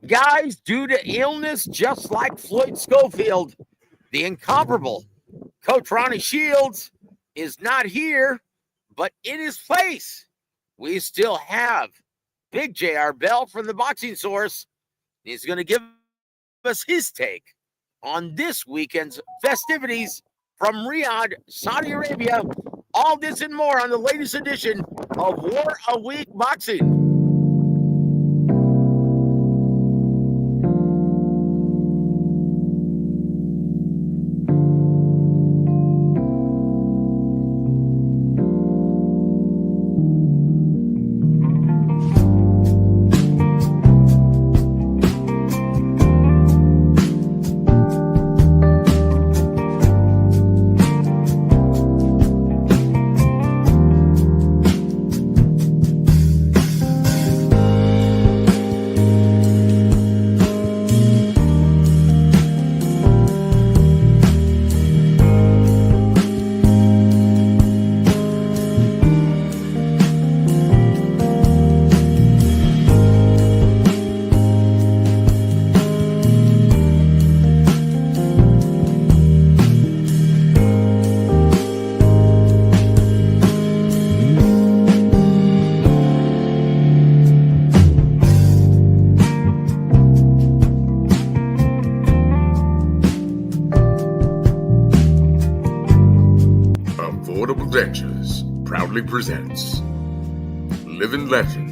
Guys, due to illness, just like Floyd Schofield, the incomparable Coach Ronnie Shields is not here, but in his place, we still have Big J.R. Bell from the Boxing Source. He's going to give us his take on this weekend's festivities from Riyadh, Saudi Arabia. All this and more on the latest edition of War a Week Boxing. Presents living legend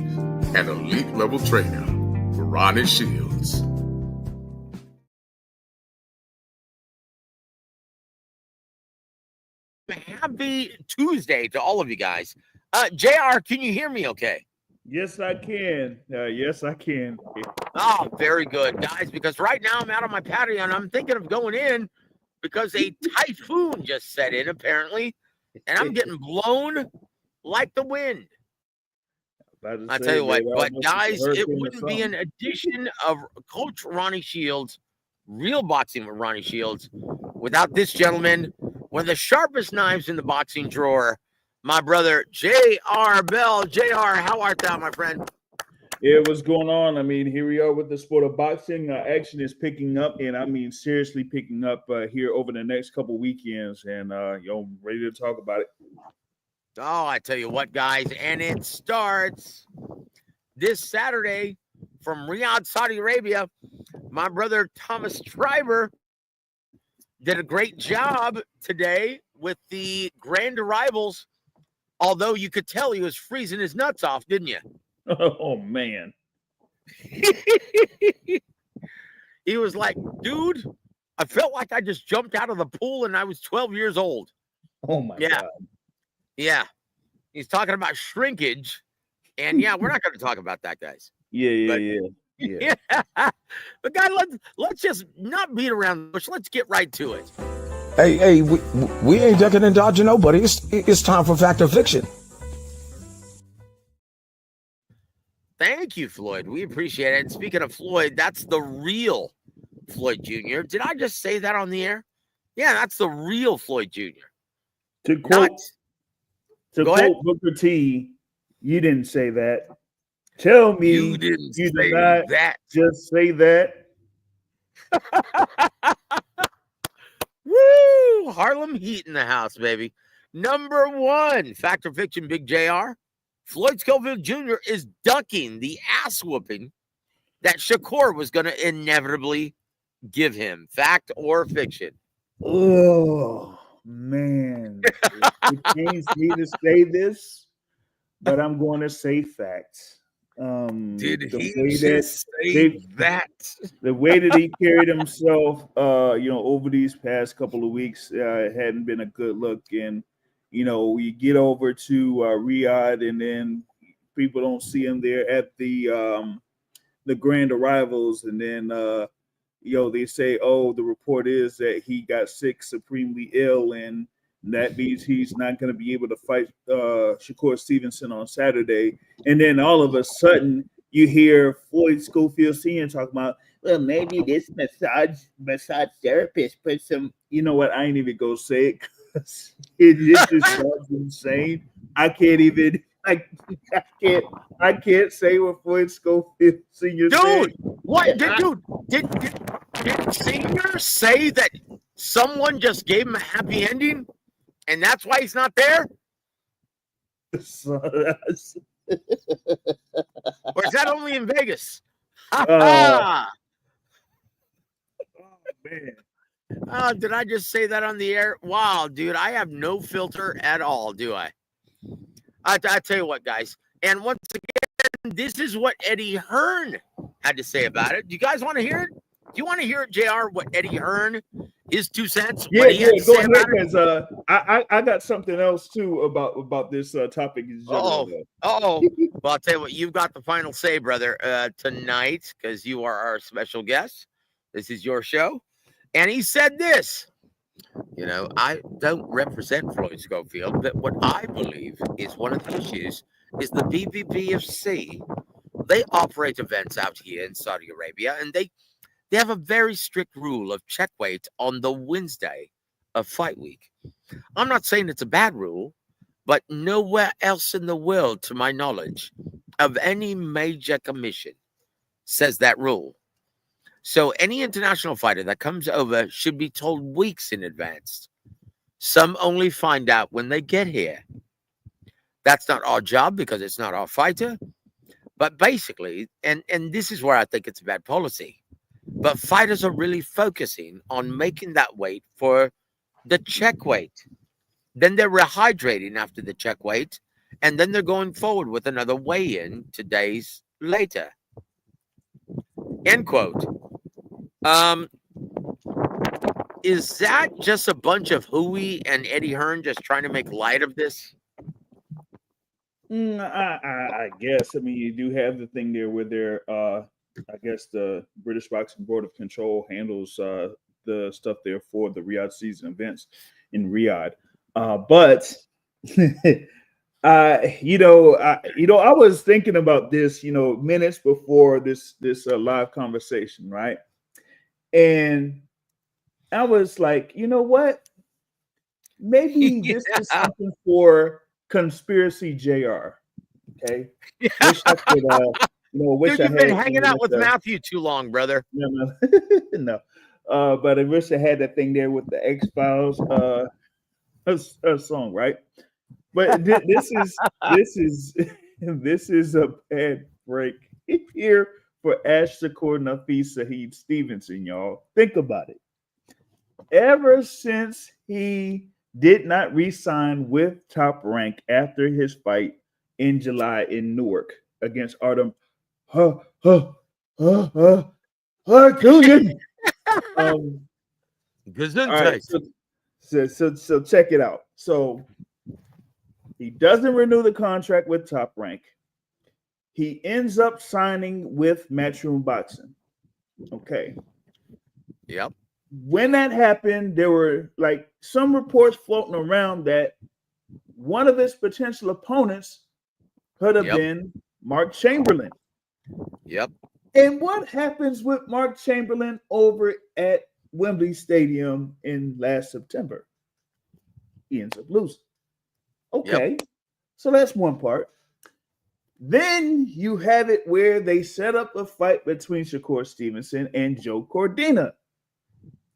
and elite level trainer Ronnie Shields. Happy Tuesday to all of you guys. JR, can you hear me okay? Yes, I can. Yes, I can. Oh, very good, guys, because right now I'm out on my patio and I'm thinking of going in because a typhoon just set in, apparently, and I'm getting blown like the wind. I tell you what, but guys, it wouldn't be an edition of Coach Ronnie Shields, Real Boxing with Ronnie Shields, without this gentleman, one of the sharpest knives in the boxing drawer, my brother J.R. Bell. J.R., how art thou, my friend? Yeah, what's going on? I mean, here we are with the sport of boxing. Action is picking up, and I mean, seriously picking up here over the next couple weekends, and ready to talk about it. Oh, I tell you what, guys, and it starts this Saturday from Riyadh, Saudi Arabia. My brother Thomas Schreiber did a great job today with the grand arrivals, although you could tell he was freezing his nuts off, didn't you? Oh, man. He was like, dude, I felt like I just jumped out of the pool and I was 12 years old. Oh, my God. Yeah, he's talking about shrinkage, and yeah, we're not going to talk about that, guys. Yeah. But guys, let's just not beat around the bush. Let's get right to it. Hey, we ain't ducking and dodging nobody. It's time for Fact or Fiction. Thank you, Floyd. We appreciate it. And speaking of Floyd, that's the real Floyd Jr. Did I just say that on the air? Yeah, that's the real Floyd Jr. To quote Booker T, you didn't say that. Tell me you did not that. Just say that. Woo! Harlem Heat in the house, baby. Number one, Fact or Fiction, Big JR. Floyd Schofield Jr. is ducking the ass whooping that Shakur was going to inevitably give him. Fact or fiction? Oh, man. It pains me to say this, but I'm going to say facts. Did he just say that? The way that he carried himself, over these past couple of weeks, hadn't been a good look. And, we get over to Riyadh, and then people don't see him there at the grand arrivals. And then, they say, oh, the report is that he got sick, supremely ill, and that means he's not going to be able to fight Shakur Stevenson on Saturday. And then all of a sudden, you hear Floyd Schofield Sr. talking about, well, maybe this massage therapist put some, you know what? I ain't even go say it because it just sounds insane. I can't say what Floyd Schofield Sr. Dude, What did Senior say that someone just gave him a happy ending, and that's why he's not there? Or is that only in Vegas? Oh man. Oh, did I just say that on the air? Wow, dude, I have no filter at all, do I? I tell you what, guys. And once again, this is what Eddie Hearn had to say about it. Do you guys want to hear it? Do you want to hear it, JR, what Eddie Hearn, his 2 cents? Yeah, What he had to go say ahead, about it? because I got something else too about this topic in general. Well, I'll tell you what, you've got the final say, brother, tonight, because you are our special guest. This is your show. And he said this. You know, I don't represent Floyd Schofield, but what I believe is one of the issues is the BBBFC. They operate events out here in Saudi Arabia, and they have a very strict rule of check weight on the Wednesday of fight week. I'm not saying it's a bad rule, but nowhere else in the world, to my knowledge, of any major commission says that rule. So any international fighter that comes over should be told weeks in advance. Some only find out when they get here. That's not our job because it's not our fighter. But basically, and this is where I think it's a bad policy, but fighters are really focusing on making that weight for the check weight. Then they're rehydrating after the check weight, and then they're going forward with another weigh-in 2 days later. End quote. Is that just a bunch of hooey and Eddie Hearn just trying to make light of this? I guess. I mean, you do have the thing there where they're, I guess the British Boxing Board of Control handles the stuff there for the Riyadh season events in Riyadh. But I was thinking about this, minutes before this live conversation, right? And I was like, you know what? Maybe this is something for Conspiracy JR. Okay. Wish I could, wish Dude, I you've had been hanging out with Matthew too long, brother. No. No. But I wish I had that thing there with the X-Files song, right? But this is a bad break here for Ash Shakur Nafis Saeed Stevenson, y'all. Think about it. Ever since he did not re-sign with Top Rank after his fight in July in Newark against Artem Gullion. Gesundheit. So check it out. So he doesn't renew the contract with Top Rank. He ends up signing with Matchroom Boxing. Okay. Yep. When that happened, there were like some reports floating around that one of his potential opponents could have been Mark Chamberlain. Yep. And what happens with Mark Chamberlain over at Wembley Stadium in last September? He ends up losing. Okay. Yep. So that's one part. Then you have it where they set up a fight between Shakur Stevenson and Joe Cordina.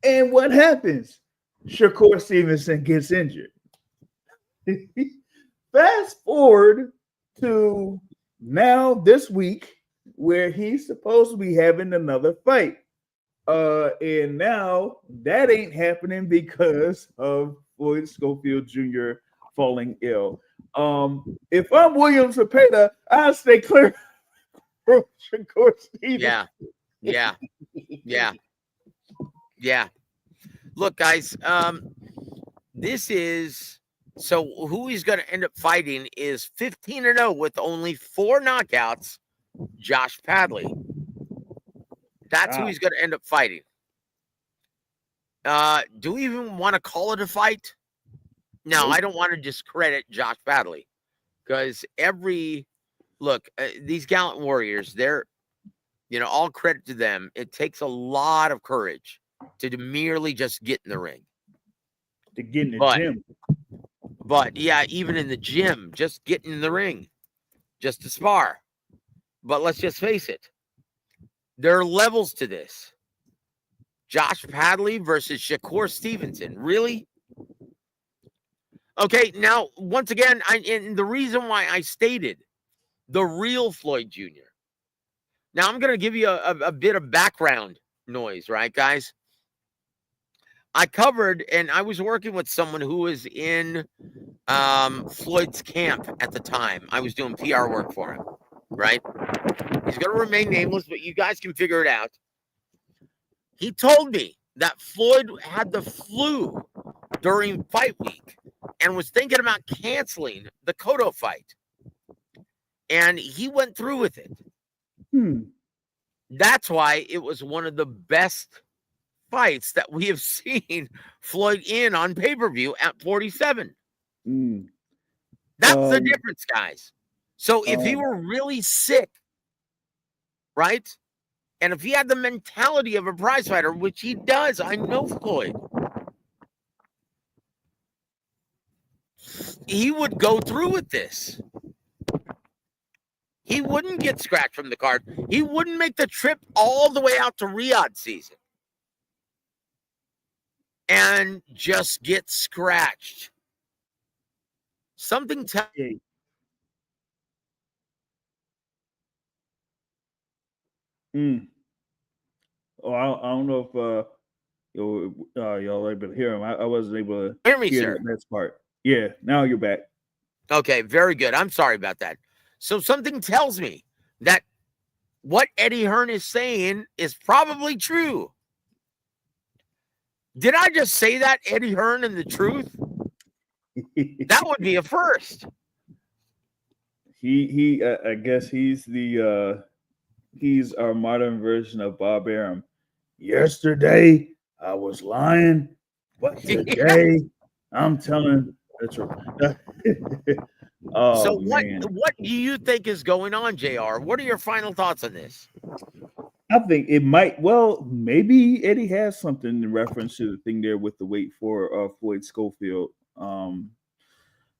And what happens? Shakur Stevenson gets injured. Fast forward to now this week, where he's supposed to be having another fight. And now that ain't happening because of Floyd Schofield Jr. falling ill. If I'm William Zepeda, I'll stay clear from Shakur Stevenson. Yeah. Look, guys, this is so who he's going to end up fighting is 15-0 with only 4 knockouts, Josh Padley. That's who he's going to end up fighting. Do we even want to call it a fight? No, I don't want to discredit Josh Padley because these gallant warriors, they're, all credit to them. It takes a lot of courage to merely just get in the ring. To get in the gym. But yeah, even in the gym, just getting in the ring, just to spar. But let's just face it. There are levels to this. Josh Padley versus Shakur Stevenson. Really? Okay, now, once again, and the reason why I stated the real Floyd Jr. Now, I'm going to give you a bit of background noise, right, guys? I covered, and I was working with someone who was in Floyd's camp at the time. I was doing PR work for him, right? He's going to remain nameless, but you guys can figure it out. He told me that Floyd had the flu during fight week and was thinking about canceling the Cotto fight. And he went through with it. That's why it was one of the best fights that we have seen Floyd in on pay-per-view at 47. That's the difference, guys. So if he were really sick, right? And if he had the mentality of a prize fighter, which he does, I know Floyd, he would go through with this. He wouldn't get scratched from the card. He wouldn't make the trip all the way out to Riyadh season and just get scratched. Something tells me. Oh, I don't know if y'all are able to hear him. I wasn't able to hear me, sir. The next part. Yeah, now you're back. Okay, very good. I'm sorry about that. So something tells me that what Eddie Hearn is saying is probably true. Did I just say that, Eddie Hearn, and the truth? That would be a first. I guess he's our modern version of Bob Arum. Yesterday I was lying, but today I'm telling the truth. So what do you think is going on, JR? What are your final thoughts on this? I think it might, maybe Eddie has something in reference to the thing there with the wait for Floyd Schofield.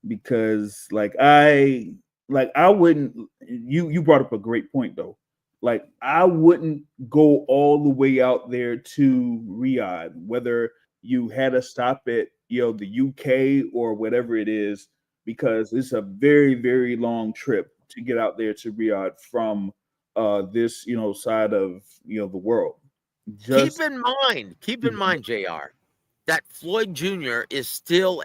Because I wouldn't, you brought up a great point though. Like, I wouldn't go all the way out there to Riyadh, whether you had to stop at, the UK or whatever it is, because it's a very, very long trip to get out there to Riyadh from this, side of, the world. Keep in mind, JR, that Floyd Jr. is still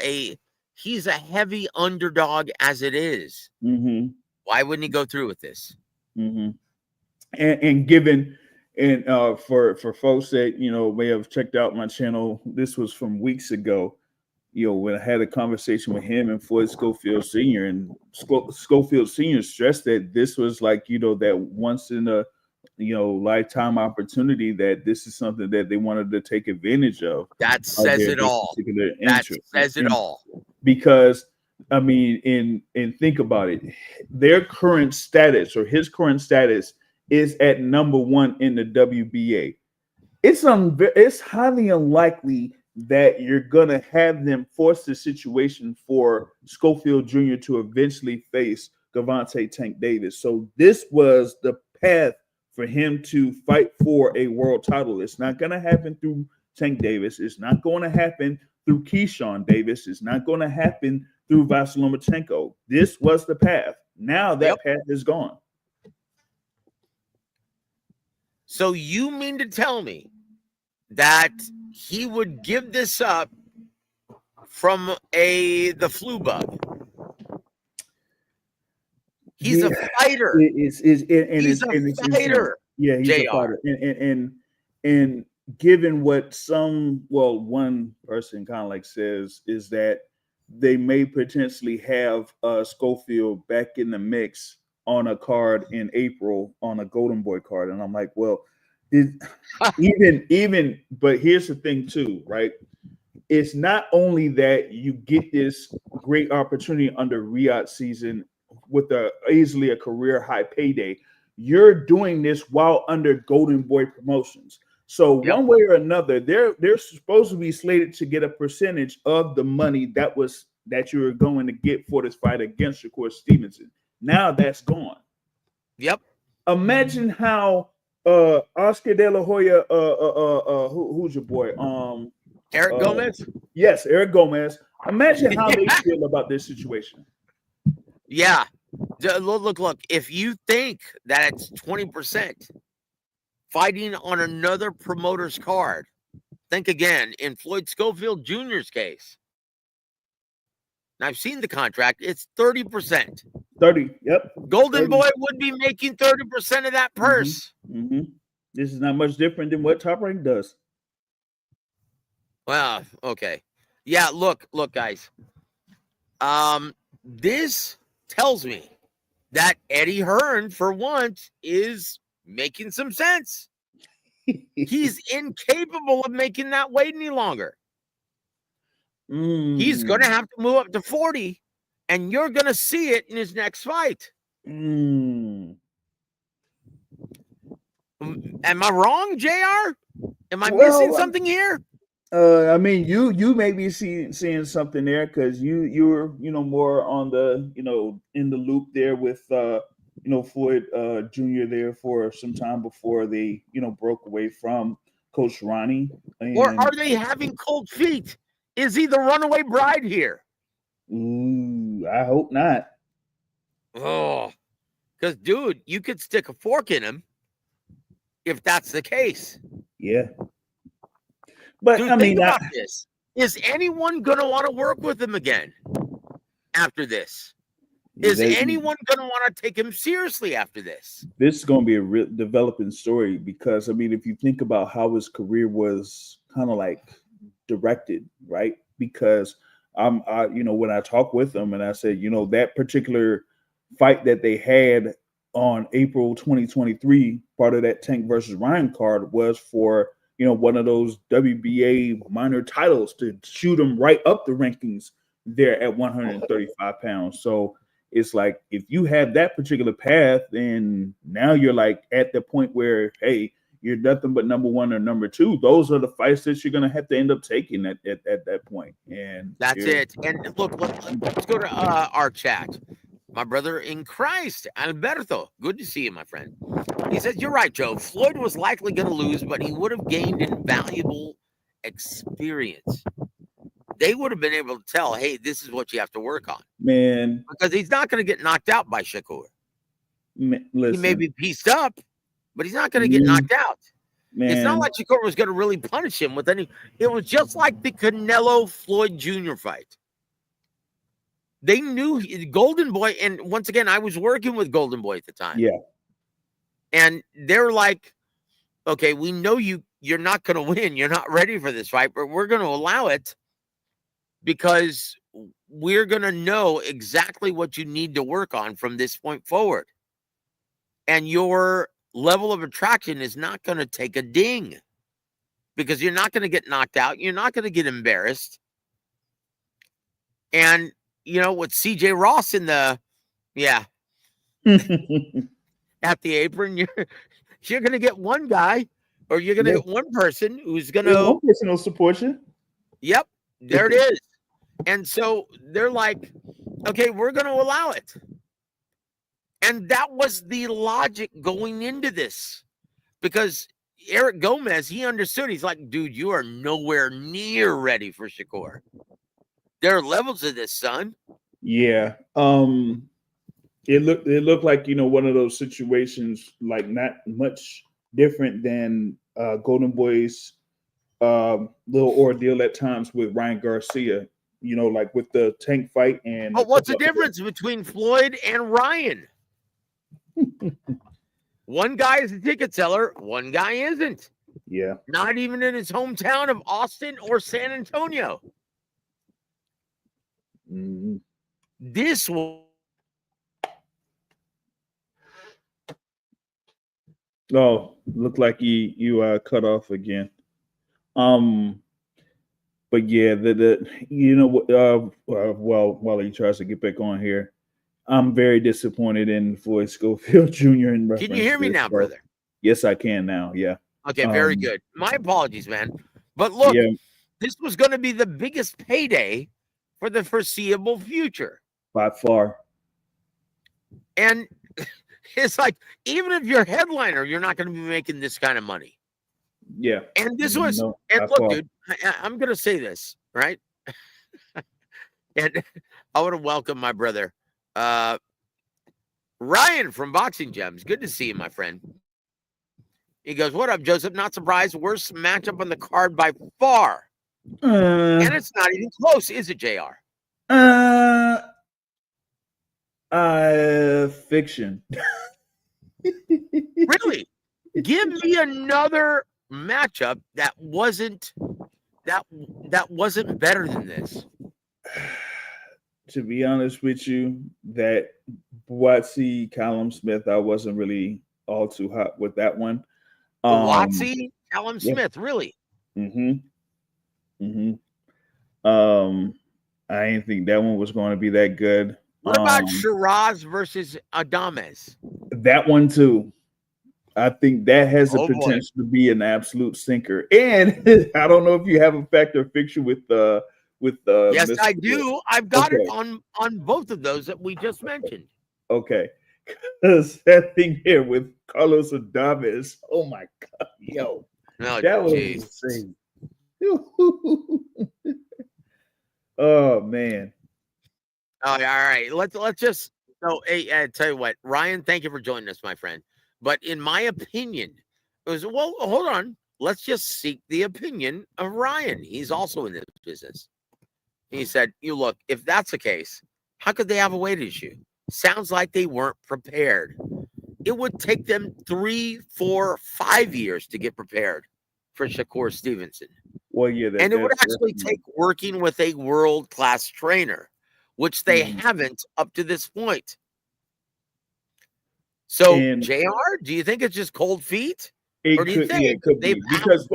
he's a heavy underdog as it is. Why wouldn't he go through with this? And given, and for folks that may have checked out my channel, this was from weeks ago. When I had a conversation with him and Floyd Schofield Sr. and Schofield Sr. stressed that this was like that once in a lifetime opportunity, that this is something that they wanted to take advantage of. That says it all. That says it all. Because I mean, and think about it, their current status, or his current status, is at number 1 in the WBA. It's highly unlikely that you're gonna have them force the situation for Schofield Jr. to eventually face Gervonta Tank Davis. So this was the path for him to fight for a world title. It's not gonna happen through Tank Davis. It's not going to happen through Keyshawn Davis. It's not going to happen through Vasily Lomachenko. This was the path. Now that path is gone. So you mean to tell me that he would give this up from the flu bug? He's a fighter. He's a fighter. Yeah, he's a fighter. And given what one person kind of like says is that they may potentially have Schofield back in the mix on a card in April, on a Golden Boy card. And I'm like, well, even, but here's the thing too, right? It's not only that you get this great opportunity under Riyadh season with easily a career high payday, you're doing this while under Golden Boy Promotions. So one way or another, they're supposed to be slated to get a percentage of the money that you were going to get for this fight against Shakur Stevenson. Now that's gone. Yep. Imagine how Oscar De La Hoya, who's your boy? Eric Gomez? Yes, Eric Gomez. Imagine how they feel about this situation. Yeah. Look, if you think that it's 20% fighting on another promoter's card, think again. In Floyd Schofield Jr.'s case, and I've seen the contract, it's 30%. 30, yep. Golden 30. Boy would be making 30% of that purse. This is not much different than what Top Rank does. Well, okay. Yeah, look, guys. This tells me that Eddie Hearn, for once, is making some sense. He's incapable of making that weight any longer. He's going to have to move up to 40, and you're going to see it in his next fight. Am I wrong, JR? Am I missing something here? I mean, you may be seeing something there because you're more on the in the loop there with Floyd Jr. there for some time before they broke away from Coach Ronnie. Or are they having cold feet? Is he the runaway bride here? Ooh, I hope not. Oh, because dude, you could stick a fork in him if that's the case. Yeah. But dude, I mean, think about this. Is anyone going to want to work with him again after this? Is anyone going to want to take him seriously after this? This is going to be a real developing story because, I mean, if you think about how his career was kind of like directed, right? Because when I talked with him and I said, that particular fight that they had on April 2023, part of that Tank versus Ryan card was for one of those WBA minor titles to shoot him right up the rankings there at 135 pounds. So it's like, if you have that particular path, then now you're like at the point where, hey, you're nothing but number one or number two. Those are the fights that you're going to have to end up taking at that point. And that's it. And look, let's go to our chat. My brother in Christ, Alberto. Good to see you, my friend. He says, you're right, Joe. Floyd was likely going to lose, but he would have gained invaluable experience. They would have been able to tell, hey, this is what you have to work on. Man. Because he's not going to get knocked out by Shakur. Listen. He may be pieced up, but he's not going to get knocked out. Man. It's not like Shakur was going to really punish him with any. It was just like the Canelo-Floyd Jr. fight. They knew Golden Boy, and once again, I was working with Golden Boy at the time. Yeah. And they're like, okay, we know you're not going to win. You're not ready for this fight, but we're going to allow it because we're going to know exactly what you need to work on from this point forward. And your level of attraction is not going to take a ding because you're not going to get knocked out. You're not going to get embarrassed. And with CJ Ross in the, at the apron, you're going to get one guy, or you're going to get one person who's going to. One person will support you. Yep, there it is. And so they're like, okay, we're going to allow it. And that was the logic going into this, because Eric Gomez, he understood. He's like, dude, you are nowhere near ready for Shakur. There are levels of this, son. Yeah. It looked like, one of those situations, like not much different than Golden Boy's little ordeal at times with Ryan Garcia, like with the Tank fight. And but what's the difference between Floyd and Ryan? One guy is a ticket seller, one guy isn't. Yeah. Not even in his hometown of Austin or San Antonio. Mm-hmm. This will. Oh, looked like you cut off again. But yeah, while he tries to get back on here, I'm very disappointed in Floyd Schofield Jr. Can you hear me now, brother? Yes, I can now. Yeah. Okay, very good. My apologies, man. But look, this was going to be the biggest payday for the foreseeable future. By far. And It's like, even if you're headliner, you're not going to be making this kind of money. Yeah. And this was, No, and I look, follow. dude, I'm going to say this, right? And I want to welcome my brother, Ryan from Boxing Gems. Good to see you, my friend. He goes, "What up, Joseph? Not surprised. Worst matchup on the card by far. And it's not even close, is it, JR? Fiction. Really? Give me another matchup that wasn't better than this. To be honest with you, that W.A.W, Callum Smith, I wasn't really all too hot with that one. Watsy, Callum yeah. Smith, really? I didn't think that one was going to be that good. What about Shiraz versus Adames? That one too. I think that has the potential to be an absolute sinker. And I don't know if you have a factor fiction with yes, Mr. I do. I've got it on both of those that we just mentioned. Okay. Because that thing here with Carlos Adames, oh my God, yo. Oh, that was insane. Oh man. All right. Let's just I tell you what, Ryan, thank you for joining us, my friend. But in my opinion, it was hold on. Let's just seek the opinion of Ryan. He's also in this business. He said, "You look, if that's the case, how could they have a weight issue? Sounds like they weren't prepared. It would take them 3, 4, 5 years to get prepared for Shakur Stevenson. Well, yeah, and it would actually take working with a world-class trainer, which they haven't up to this point. So, JR, do you think it's just cold feet? Or do you think it could they've be. Because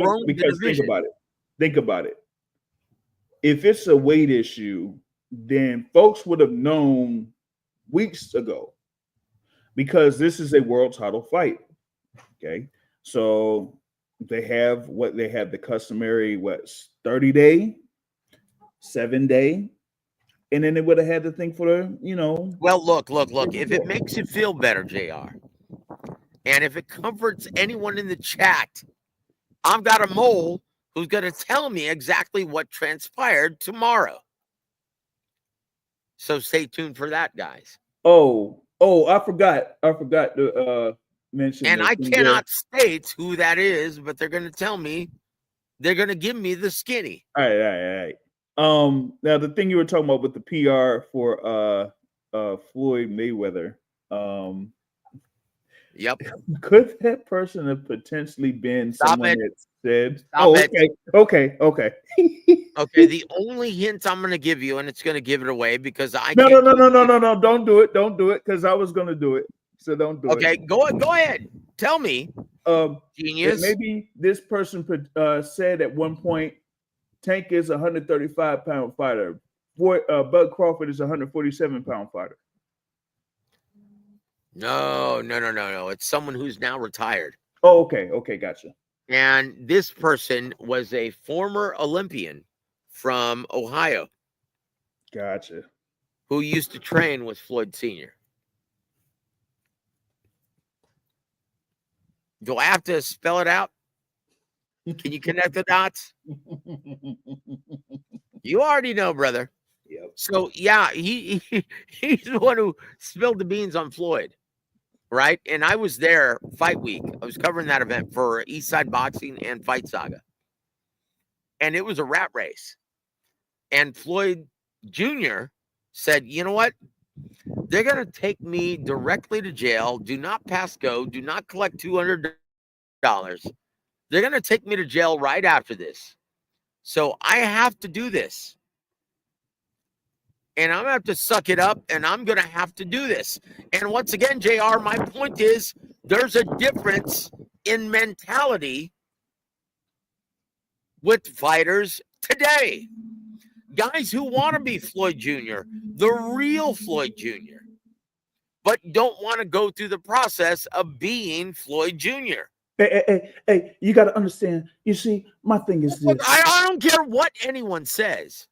think about it. Think about it. If it's a weight issue, then folks would have known weeks ago, because this is a world title fight. Okay. So they have the customary 30-day, 7-day, and then they would have had to think for Well, look. If it makes you feel better, JR, and if it comforts anyone in the chat, I've got a mole who's going to tell me exactly what transpired tomorrow. So stay tuned for that, guys. Oh, I forgot to mention. And I cannot state who that is, but they're going to tell me. They're going to give me the skinny. All right. Now the thing you were talking about with the PR for Floyd Mayweather. Yep. Could that person have potentially been someone that said, okay. Okay, the only hint I'm going to give you, and it's going to give it away because I No, don't do it, because I was going to do it, so don't do it. Okay, go ahead, tell me. Genius. Maybe this person said at one point, Tank is a 135-pound fighter. Bud Crawford is a 147-pound fighter. No. It's someone who's now retired. Oh, okay, gotcha. And this person was a former Olympian from Ohio. Gotcha. Who used to train with Floyd Sr. Do I have to spell it out? Can you connect the dots? You already know, brother. Yep. So, yeah, he's the one who spilled the beans on Floyd. Right. And I was there fight week. I was covering that event for Eastside Boxing and Fight Saga. And it was a rat race. And Floyd Jr. said, you know what? They're going to take me directly to jail. Do not pass go. Do not collect $200. They're going to take me to jail right after this. So I have to do this. And I'm going to have to suck it up, and I'm going to have to do this. And once again, JR, my point is there's a difference in mentality with fighters today. Guys who want to be Floyd Jr., the real Floyd Jr., but don't want to go through the process of being Floyd Jr. Hey, you got to understand. You see, my thing is this. I don't care what anyone says.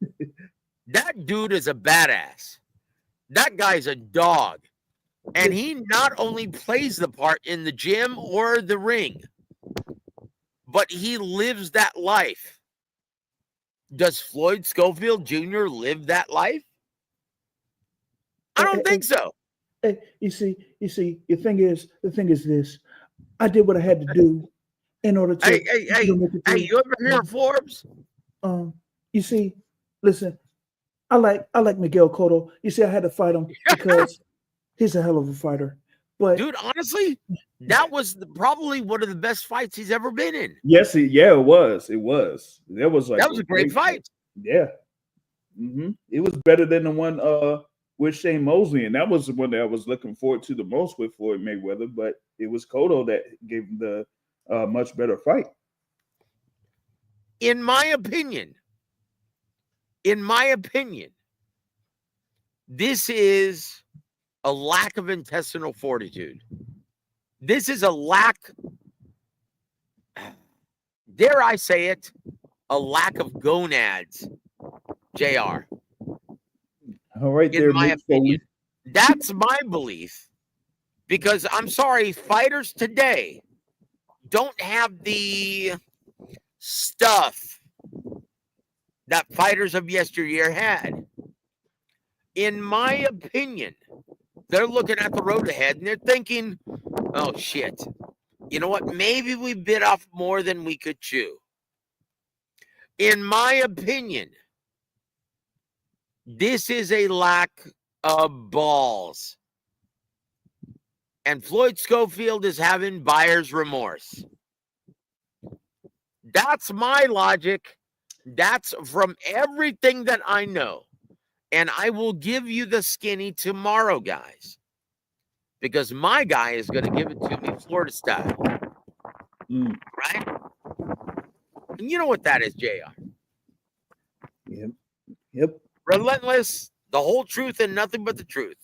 That dude is a badass. That guy's a dog. And he not only plays the part in the gym or the ring, but he lives that life. Does Floyd Schofield Jr. live that life? I don't think so. Hey, you see, the thing is this. I did what I had to do in order to Hey, make it through. you ever hear of Forbes? You see, listen, I like Miguel Cotto. You see, I had to fight him because he's a hell of a fighter. But dude, honestly, that was probably one of the best fights he's ever been in. Yes, it was. That was a great fight. Yeah. It was better than the one with Shane Mosley, and that was the one that I was looking forward to the most with Floyd Mayweather. But it was Cotto that gave him the much better fight. In my opinion, this is a lack of intestinal fortitude. This is a lack, dare I say it, a lack of gonads, JR. All right, in my opinion. That's my belief. Because I'm sorry, fighters today don't have the stuff that fighters of yesteryear had. In my opinion, they're looking at the road ahead and they're thinking, oh shit, you know what? Maybe we bit off more than we could chew. In my opinion, this is a lack of balls. And Floyd Schofield is having buyer's remorse. That's my logic. That's from everything that I know. And I will give you the skinny tomorrow, guys. Because my guy is going to give it to me Florida style. Right? And you know what that is, JR. Yep. Relentless, the whole truth and nothing but the truth.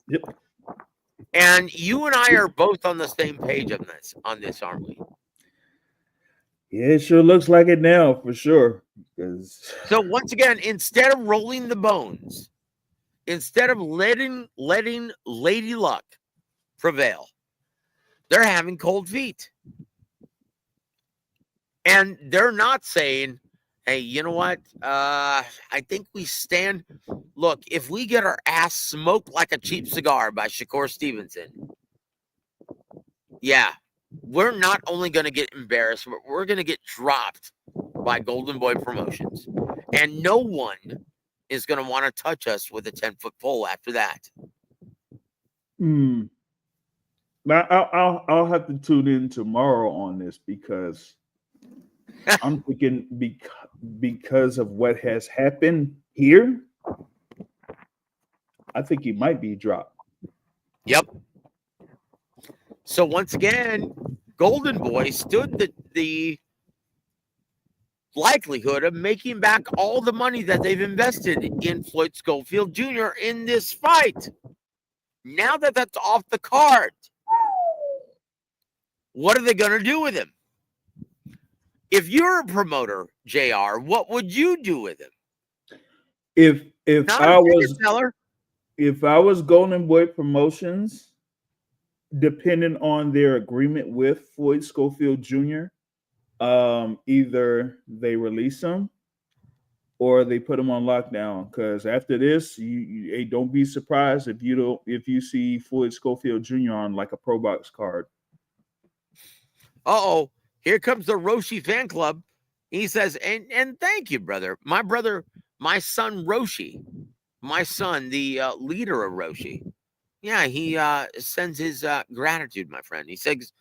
Yep. And you and I are both on the same page on this, aren't we? Yeah, it sure looks like it now, for sure. So once again, instead of rolling the bones, instead of letting Lady Luck prevail, they're having cold feet. And they're not saying, hey, you know what? I think we stand. Look, if we get our ass smoked like a cheap cigar by Shakur Stevenson, yeah, we're not only going to get embarrassed, but we're going to get dropped by Golden Boy Promotions. And no one is going to want to touch us with a 10-foot pole after that. I'll have to tune in tomorrow on this because I'm thinking because of what has happened here, I think he might be dropped. Yep. So once again, Golden Boy stood the likelihood of making back all the money that they've invested in Floyd Schofield Jr. in this fight. Now that that's off the card, what are they going to do with him? If you're a promoter, JR, what would you do with him? If I was Golden Boy Promotions, depending on their agreement with Floyd Schofield Jr., either they release him or they put him on lockdown. Because after this, you don't be surprised if you see Floyd Schofield Jr. on like a Pro Box card. Uh-oh. Here comes the Roshi fan club. He says, and thank you, brother. My son Roshi, the leader of Roshi. Yeah, he sends his gratitude, my friend. He says,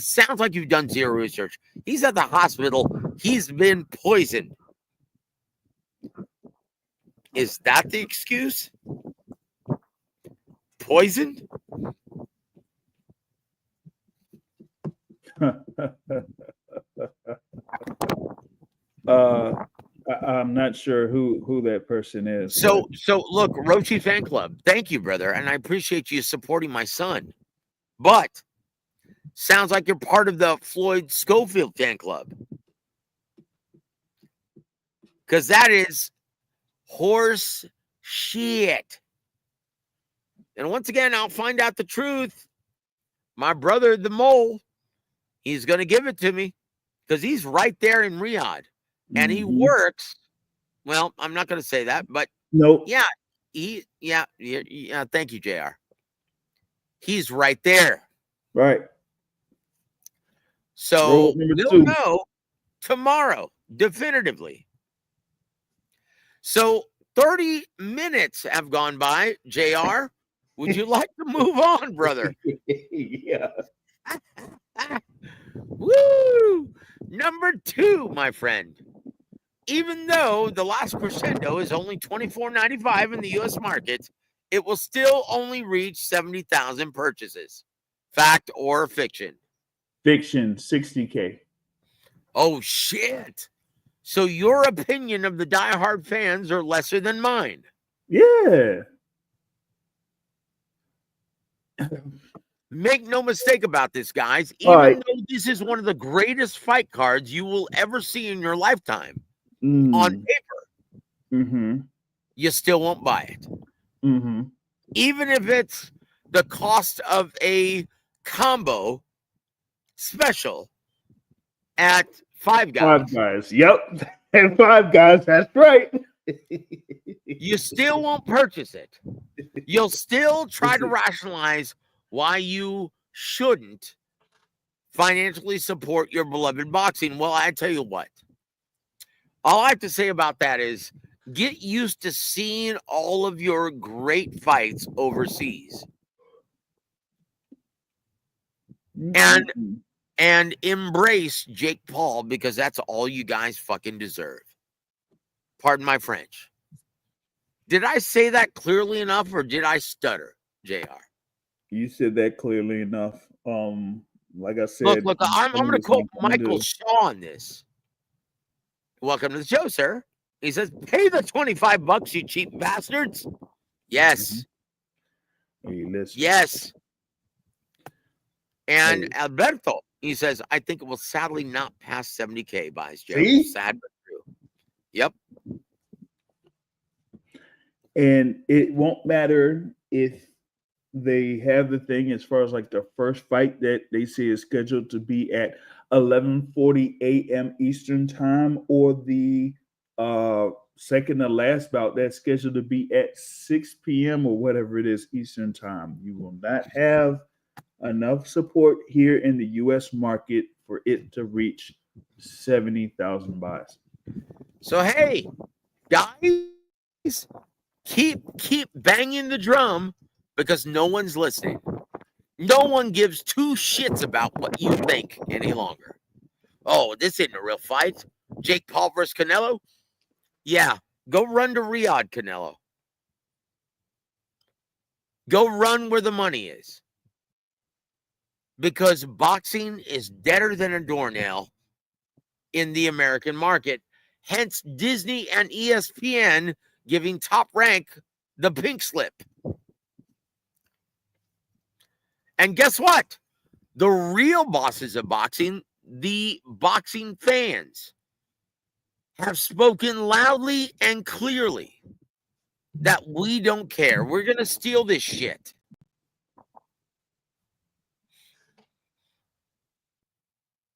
sounds like you've done zero research. He's at the hospital. He's been poisoned. Is that the excuse? Poisoned? I'm not sure who that person is. So look, Rochi fan club, thank you, brother, and I appreciate you supporting my son. But sounds like you're part of the Floyd Schofield fan club, because that is horse shit. And once again, I'll find out the truth. My brother, the mole, he's going to give it to me because he's right there in Riyadh. And he works. Well, I'm not going to say that, but nope. Yeah. Thank you, JR. He's right there. Right. So we'll know tomorrow, definitively. So 30 minutes have gone by. JR, would you like to move on, brother? Yeah. Woo! Number 2, my friend. Even though the last crescendo is only $24.95 in the U.S. market, it will still only reach 70,000 purchases. Fact or fiction? Fiction, 60K. Oh, shit. So your opinion of the diehard fans are lesser than mine. Yeah. Make no mistake about this, guys. Even though this is one of the greatest fight cards you will ever see in your lifetime, on paper, you still won't buy it. Even if it's the cost of a combo special at Five Guys. Five Guys. Yep. And Five Guys, that's right. You still won't purchase it. You'll still try to rationalize why you shouldn't financially support your beloved boxing. Well, I tell you what. All I have to say about that is get used to seeing all of your great fights overseas. And embrace Jake Paul because that's all you guys fucking deserve. Pardon my French. Did I say that clearly enough or did I stutter, JR? You said that clearly enough. Like I said, look, I'm going to quote Michael Shaw on this. Welcome to the show, sir. He says, pay the $25, you cheap bastards. Yes. Yes. And Alberto, he says, I think it will sadly not pass 70K, buys Joe. Sad but true. Yep. And it won't matter if they have the thing as far as like the first fight that they say is scheduled to be at 11:40 a.m. Eastern time, or the second to last bout that's scheduled to be at 6 p.m. or whatever it is Eastern time. You will not have enough support here in the U.S. market for it to reach 70,000 buys. So hey, guys, keep banging the drum because no one's listening. No one gives two shits about what you think any longer. Oh, this isn't a real fight. Jake Paul versus Canelo? Yeah, go run to Riyadh, Canelo. Go run where the money is. Because boxing is deader than a doornail in the American market. Hence, Disney and ESPN giving Top Rank the pink slip. And guess what? The real bosses of boxing, the boxing fans, have spoken loudly and clearly that we don't care. We're going to steal this shit.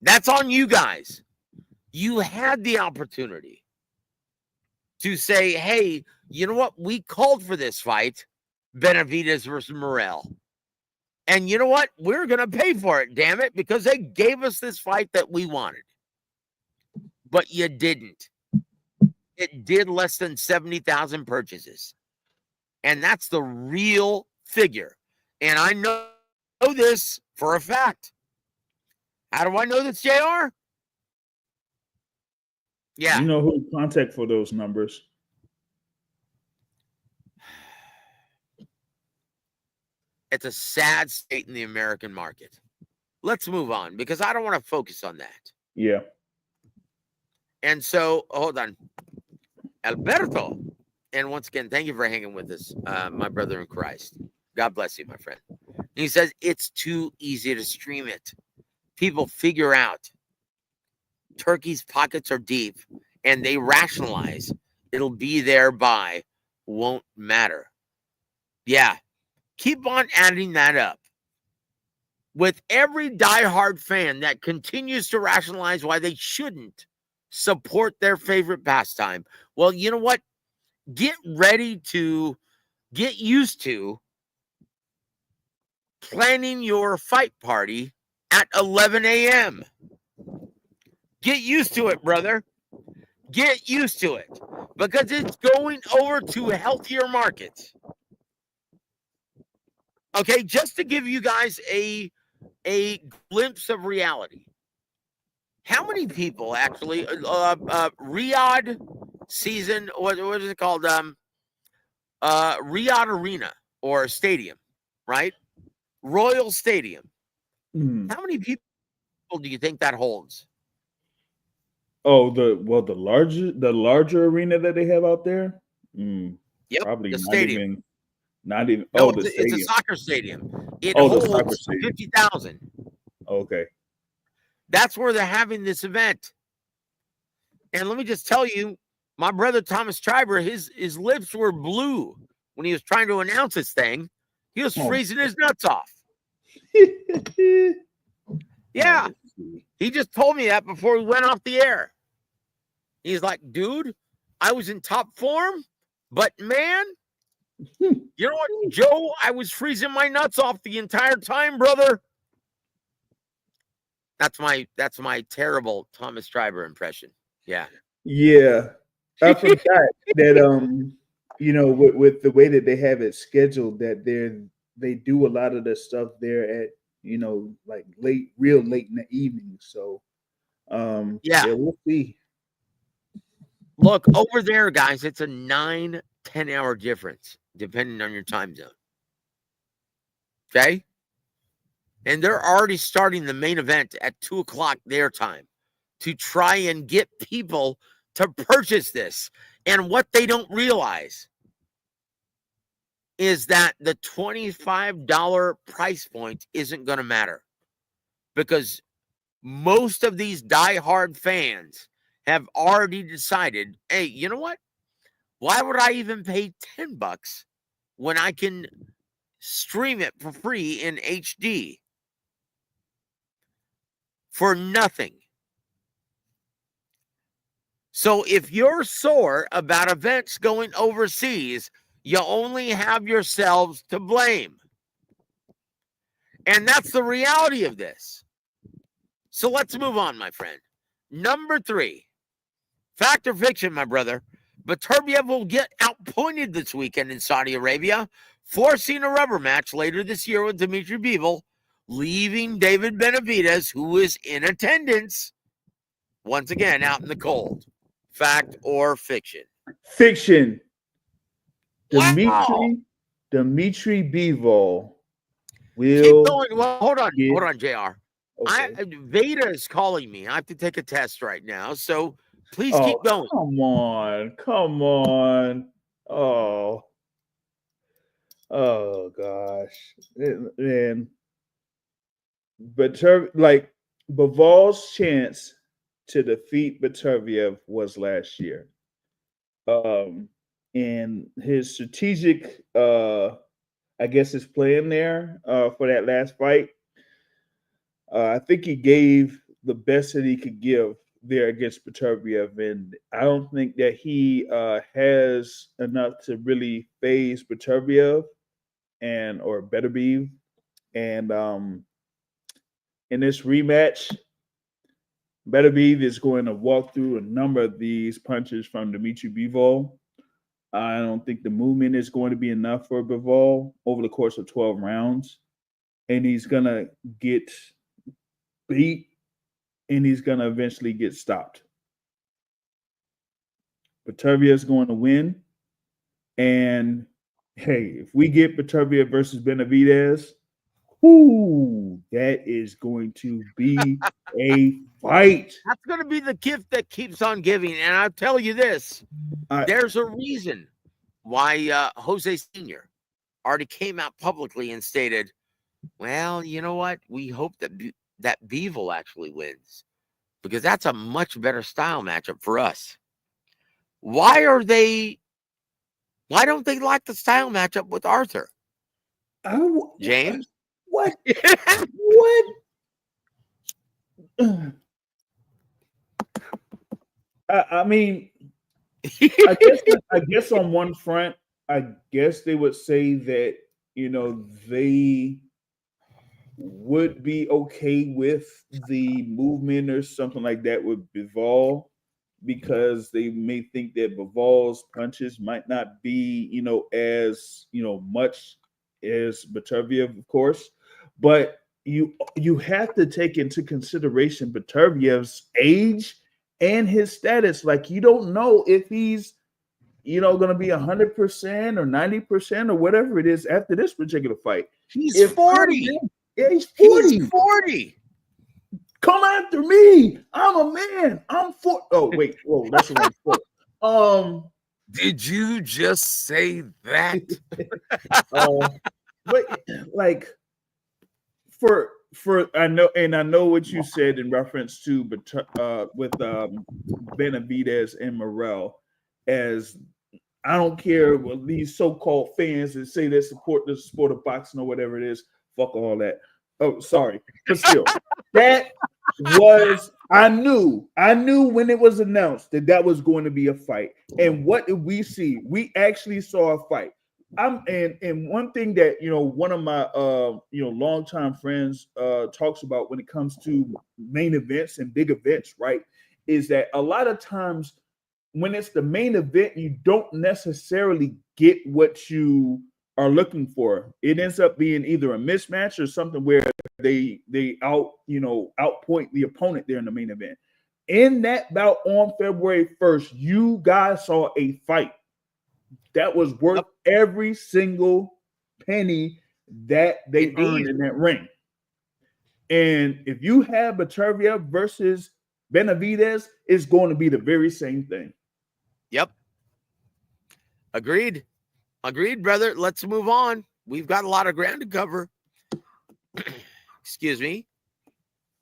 That's on you guys. You had the opportunity to say, hey, you know what? We called for this fight, Benavidez versus Morrell. And you know what? We're going to pay for it, damn it, because they gave us this fight that we wanted. But you didn't. It did less than 70,000 purchases. And that's the real figure. And I know this for a fact. How do I know this, JR? Yeah. You know who to contact for those numbers. It's a sad state in the American market. Let's move on because I don't want to focus on that. Yeah. And so, hold on. Alberto. And once again, thank you for hanging with us, my brother in Christ. God bless you, my friend. And he says, it's too easy to stream it. People figure out turkey's pockets are deep and they rationalize it'll be there by won't matter. Yeah. keep on adding that up. With every diehard fan that continues to rationalize why they shouldn't support their favorite pastime. Well, you know what? Get used to planning your fight party at 11 a.m. Get used to it, brother. Get used to it, because it's going over to healthier markets. Okay, just to give you guys a glimpse of reality. How many people actually Riyadh season, what is it called? Riyadh Arena or Stadium, right? Royal Stadium. Mhm. How many people do you think that holds? Oh, the larger arena that they have out there. Yep, Probably the stadium. not even. No, Oh, the it's a stadium. soccer stadium. It Oh, the soccer holds stadium. 50,000. Okay. That's where they're having this event. And let me just tell you, my brother Thomas Schreiber, his lips were blue when he was trying to announce this thing. He was Oh. freezing his nuts off. Yeah. Yeah. He just told me that before we went off the air. He's like, dude, I was in top form, but man, you know what, Joe? I was freezing my nuts off the entire time, brother. That's my terrible Thomas Schreiber impression. Yeah. Yeah. I forgot that with the way that they have it scheduled, that they do a lot of the stuff there at like real late in the evening. So Yeah. we'll see. Look, over there, guys, it's a 9-10 hour difference, depending on your time zone. Okay? And they're already starting the main event at 2:00 their time to try and get people to purchase this. And what they don't realize is that the $25 price point isn't going to matter, because most of these diehard fans have already decided, hey, you know what? Why would I even pay $10 when I can stream it for free in HD for nothing? So if you're sore about events going overseas, you only have yourselves to blame. And that's the reality of this. So let's move on, my friend. Number 3, fact or fiction, my brother. Beterbiev will get outpointed this weekend in Saudi Arabia, forcing a rubber match later this year with Dmitry Bivol, leaving David Benavidez, who is in attendance, once again out in the cold. Fact or fiction? Fiction. Wow. Dmitry Bivol Keep will going. Well, hold on, JR. Okay. Veda is calling me. I have to take a test right now, so please keep going. Come on. Oh gosh, man. But Bivol's chance to defeat Beterbiev was last year. And his strategic, I guess, his plan there for that last fight. I think he gave the best that he could give there against Beterbiev, and I don't think that he has enough to really phase Beterbiev or Beterbiev. And in this rematch, Beterbiev is going to walk through a number of these punches from Dmitry Bivol. I don't think the movement is going to be enough for Bivol over the course of 12 rounds. And he's going to get beat, and he's going to eventually get stopped. Beterbiev is going to win. And, hey, if we get Beterbiev versus Benavidez, that is going to be a fight. That's going to be the gift that keeps on giving. And I'll tell you this, there's a reason why Jose Sr. already came out publicly and stated, well, you know what? We hope that Bivol actually wins, because that's a much better style matchup for us. Why don't they like the style matchup with Arthur? James? What? What? I mean, I guess on one front, I guess they would say that they would be okay with the movement or something like that with Bivol, because they may think that Bivol's punches might not be as much as Beterbiev, of course, but you have to take into consideration Beterbiev's age and his status. Like, you don't know if he's going to be 100% or 90% or whatever it is after this particular fight. He's 40. Yeah, he's 40. He's 40. Come after me. I'm a man. I'm 40. Oh, wait. Whoa, that's the wrong foot. Did you just say that? But like for I know what you said in reference to with Benavidez and Morrell, as I don't care what these so-called fans that say they support the sport of boxing or whatever it is. Fuck all that. Oh, sorry. But still, that was, I knew when it was announced that was going to be a fight. And what did we see? We actually saw a fight. And one thing that one of my longtime friends talks about when it comes to main events and big events, right, is that a lot of times when it's the main event, you don't necessarily get what you are looking for. It ends up being either a mismatch or something where they outpoint the opponent there in the main event. In that bout on February 1st, you guys saw a fight that was worth every single penny that they earned in that ring. And if you have Beterbiev versus Benavidez, it's going to be the very same thing. Yep. Agreed, brother. Let's move on. We've got a lot of ground to cover. Excuse me.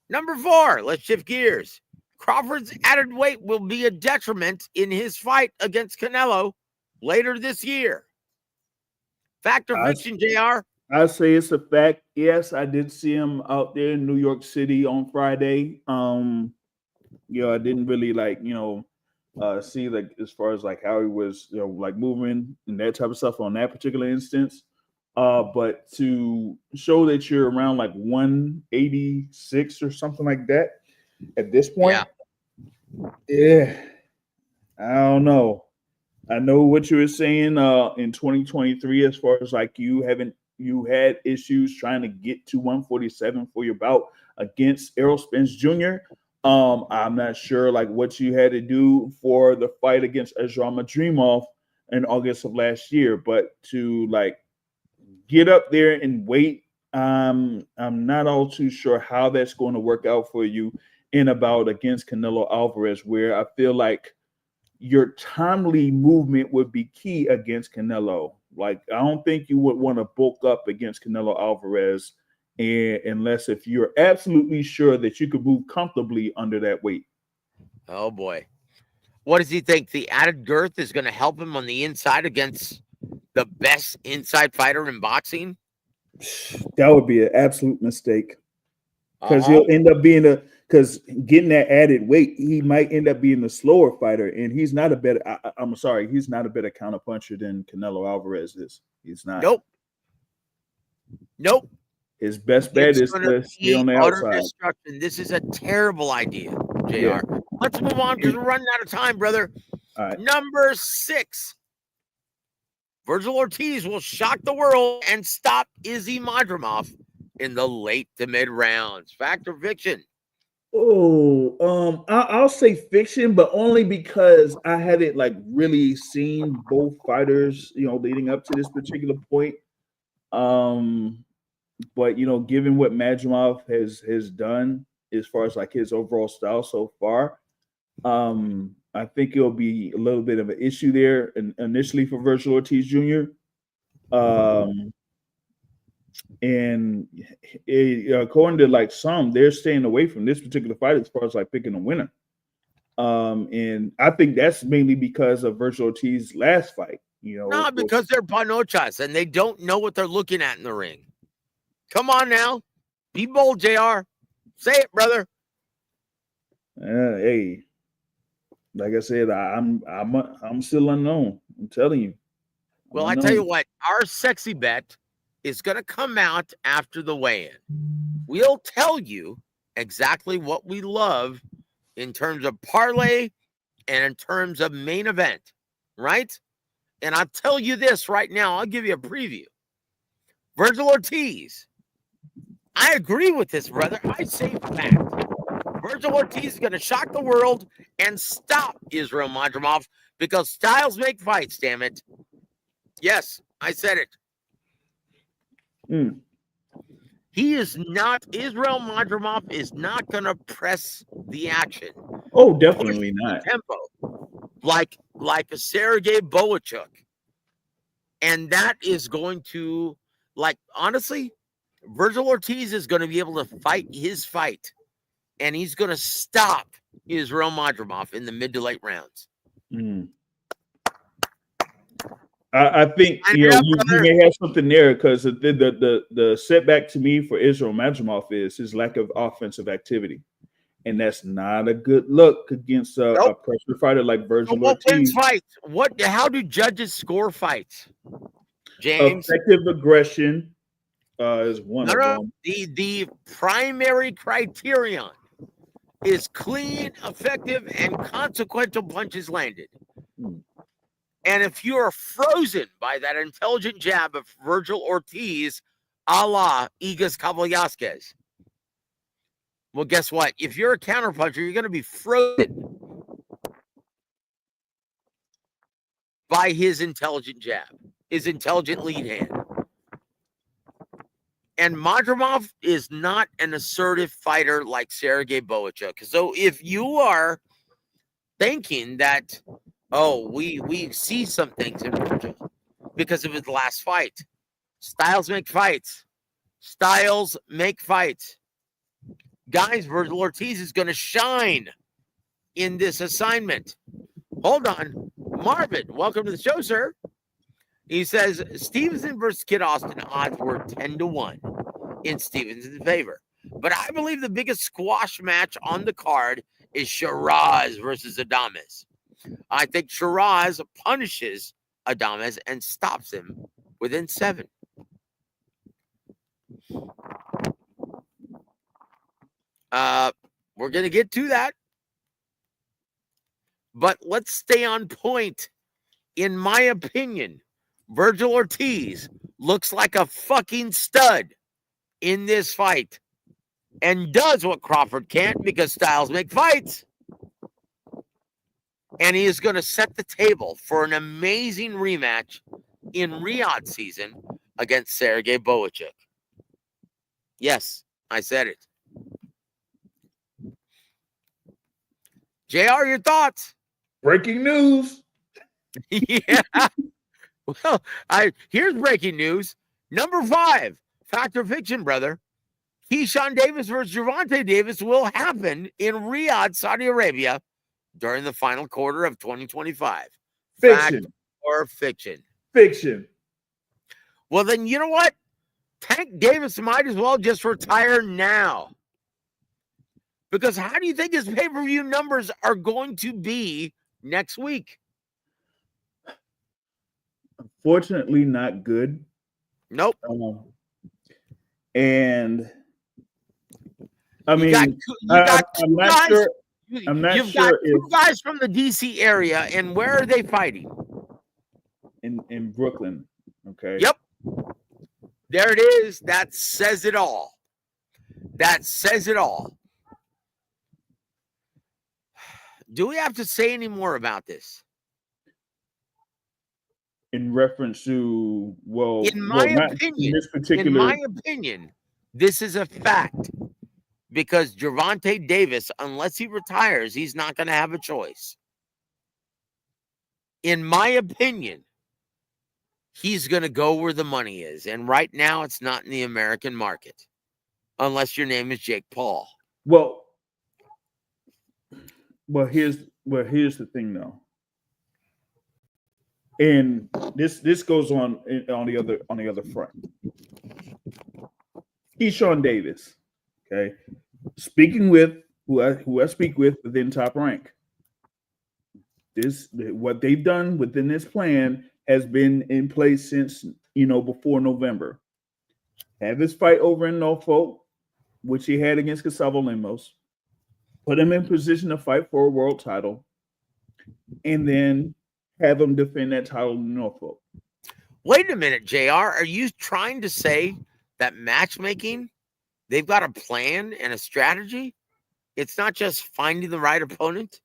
Number 4, let's shift gears. Crawford's added weight will be a detriment in his fight against Canelo later this year. Fact or fiction, JR? I say it's a fact. Yes, I did see him out there in New York City on Friday. I didn't really see like as far as like how he was like moving and that type of stuff on that particular instance. But to show that you're around like 186 or something like that at this point, yeah, I don't know. I know what you were saying in 2023 as far as like you had issues trying to get to 147 for your bout against Errol Spence Jr. I'm not sure like what you had to do for the fight against Islam Madrimov in August of last year, but to like get up there and wait, I'm not all too sure how that's going to work out for you in a bout against Canelo Alvarez, where I feel like your timely movement would be key against Canelo. Like, I don't think you would want to bulk up against Canelo Alvarez unless if you're absolutely sure that you could move comfortably under that weight. Oh, boy. What does he think? The added girth is going to help him on the inside against the best inside fighter in boxing? That would be an absolute mistake. Because he'll end up being because getting that added weight, he might end up being the slower fighter, and he's not a better. He's not a better counterpuncher than Canelo Alvarez is. He's not. Nope. His best bet is to stay on the outside. Destruction. This is a terrible idea, JR. Yeah. Let's move on because we're running out of time, brother. All right. Number 6. Virgil Ortiz will shock the world and stop Izzy Madrimov in the late to mid rounds. Fact or fiction? Oh, I'll say fiction, but only because I hadn't like really seen both fighters, leading up to this particular point. But given what Madrimov has done as far as like his overall style so far, I think it'll be a little bit of an issue there initially for Virgil Ortiz Jr. And according to like some, they're staying away from this particular fight as far as like picking a winner. And I think that's mainly because of Virgil Ortiz's last fight. No, because they're panochas and they don't know what they're looking at in the ring. Come on now. Be bold, JR. Say it, brother. Hey, like I said, I'm still unknown. I'm telling you. Well, I tell you what, our sexy bet is going to come out after the weigh-in. We'll tell you exactly what we love in terms of parlay and in terms of main event, right? And I'll tell you this right now. I'll give you a preview. Virgil Ortiz. I agree with this, brother. I say fact. Virgil Ortiz is going to shock the world and stop Israel Madrimov because styles make fights, damn it. Yes, I said it. He is not, Israel Madrimov is not going to press the action. Oh, definitely not. Tempo, like a Sergey Boachuk. And that is going to, honestly, Virgil Ortiz is going to be able to fight his fight. And he's going to stop Israel Madrimov in the mid to late rounds. I think you may have something there because the setback to me for Israel Madrimov is his lack of offensive activity, and that's not a good look against a pressure fighter like Virgil Ortiz. What wins fights? How do judges score fights? James, effective aggression is one of them. The primary criterion is clean, effective, and consequential punches landed. And if you are frozen by that intelligent jab of Virgil Ortiz, a la Igas Kavalyaskes, well, guess what? If you're a counterpuncher, you're going to be frozen by his intelligent jab, his intelligent lead hand. And Madrimov is not an assertive fighter like Sergey Boachuk. So if you are thinking that, we see some things in Virgil because of his last fight. Styles make fights. Styles make fights. Guys, Virgil Ortiz is going to shine in this assignment. Hold on. Marvin, welcome to the show, sir. He says, Stevenson versus Kid Austin odds were 10-1 in Stevenson's favor. But I believe the biggest squash match on the card is Shiraz versus Adames. I think Shiraz punishes Adames and stops him within 7. We're going to get to that. But let's stay on point. In my opinion, Virgil Ortiz looks like a fucking stud in this fight and does what Crawford can't because styles make fights. And he is going to set the table for an amazing rematch in Riyadh season against Sergey Boachuk. Yes, I said it. JR, your thoughts? Breaking news. Yeah. Well, here's breaking news. Number 5, fact or fiction, brother. Keyshawn Davis versus Gervonta Davis will happen in Riyadh, Saudi Arabia during the final quarter of 2025. Fiction. Fact or fiction? Fiction. Well, then you know what? Tank Davis might as well just retire now. Because how do you think his pay-per-view numbers are going to be next week? Unfortunately, not good. Nope. And I mean, I'm not sure. You've got two guys from the DC area, and where are they fighting? In Brooklyn. Okay. Yep. There it is. That says it all. That says it all. Do we have to say any more about this? In reference to, in my opinion, this is a fact. Because Gervonta Davis, unless he retires, he's not going to have a choice. In my opinion, he's going to go where the money is. And right now, it's not in the American market. Unless your name is Jake Paul. Well, here's the thing, though. And this goes on the other front. Keyshawn Davis, okay, speaking with who I speak with within Top Rank. What they've done within this plan has been in place since before November. Have his fight over in Norfolk, which he had against Gustavo Lemos, put him in position to fight for a world title, and then have him defend that title in Norfolk. Wait a minute, JR. Are you trying to say that matchmaking, they've got a plan and a strategy? It's not just finding the right opponent?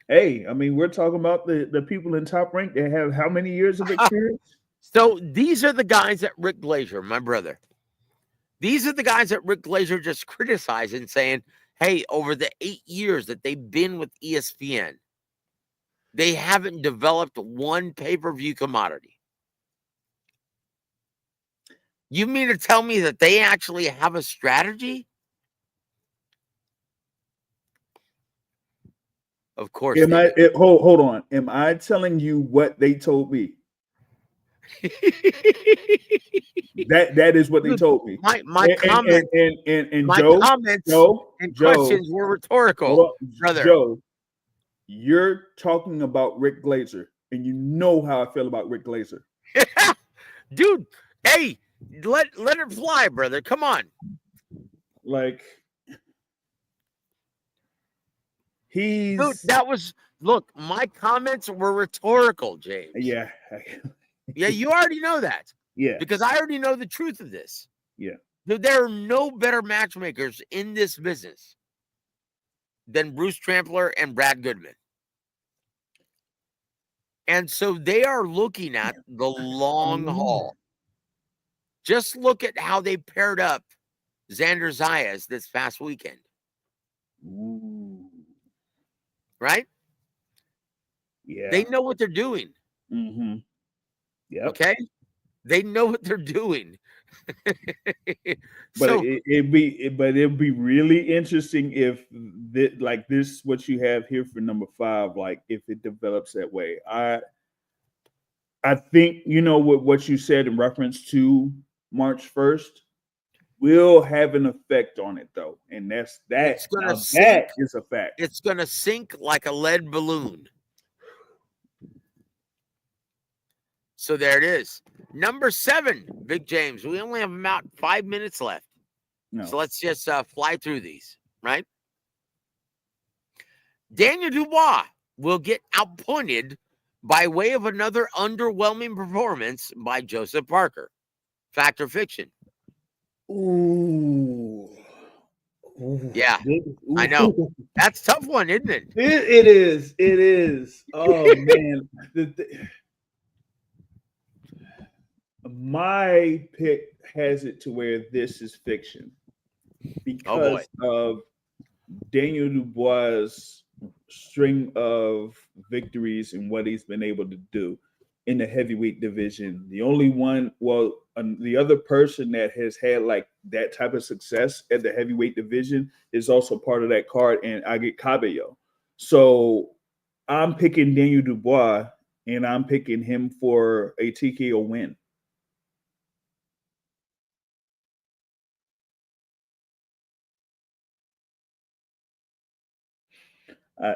Hey, I mean, we're talking about the people in Top Rank that have how many years of experience? So these are the guys that Rick Glazer, my brother. These are the guys that Rick Glazer just criticized and saying, hey, over the 8 years that they've been with ESPN, they haven't developed one pay-per-view commodity. You mean to tell me that they actually have a strategy? Of course. Hold on. Am I telling you what they told me? that is what they told me. My comments and questions were rhetorical, brother. Joe, you're talking about Rick Glazer, and you know how I feel about Rick Glazer. Dude, hey, let it fly, brother. Come on. Like, dude, look, my comments were rhetorical, James. Yeah. Yeah, you already know that. Yeah. Because I already know the truth of this. Yeah. There are no better matchmakers in this business than Bruce Trampler and Brad Goodman. And so they are looking at the long haul. Just look at how they paired up Xander Zayas this past weekend. Ooh. Right? Yeah. They know what they're doing. Mm-hmm. Yeah. Okay? They know what they're doing. But it'd be really interesting if this what you have here for number 5, like if it develops that way. I think what you said in reference to March 1st will have an effect on it though, and that is a fact. It's gonna sink like a lead balloon. So there it is. Number 7, Big James. We only have about 5 minutes left. No. So let's just fly through these, right? Daniel Dubois will get outpointed by way of another underwhelming performance by Joseph Parker. Fact or fiction? Ooh. Yeah, I know. That's a tough one, isn't it? It is. It is. Oh, man. My pick has it to where this is fiction because of Daniel Dubois' string of victories and what he's been able to do in the heavyweight division. The only one, the other person that has had like that type of success at the heavyweight division is also part of that card, and I get Cabello. So I'm picking Daniel Dubois, and I'm picking him for a TKO win. I